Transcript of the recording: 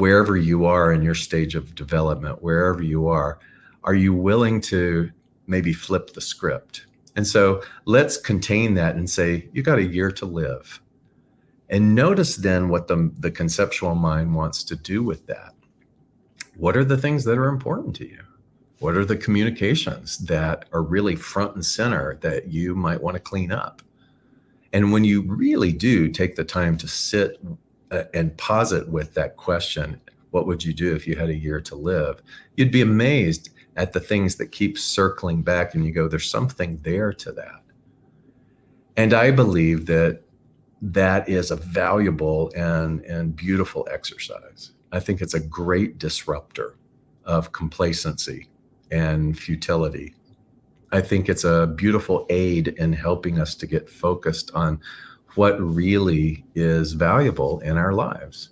wherever you are in your stage of development, wherever you are you willing to maybe flip the script? And so let's contain that and say, you got a year to live. And notice then what the conceptual mind wants to do with that. What are the things that are important to you? What are the communications that are really front and center that you might want to clean up? And when you really do take the time to sit and pause it with that question, what would you do if you had a year to live? You'd be amazed at the things that keep circling back, and you go, there's something there to that. And I believe that that is a valuable and beautiful exercise. I think it's a great disruptor of complacency and futility. I think it's a beautiful aid in helping us to get focused on what really is valuable in our lives.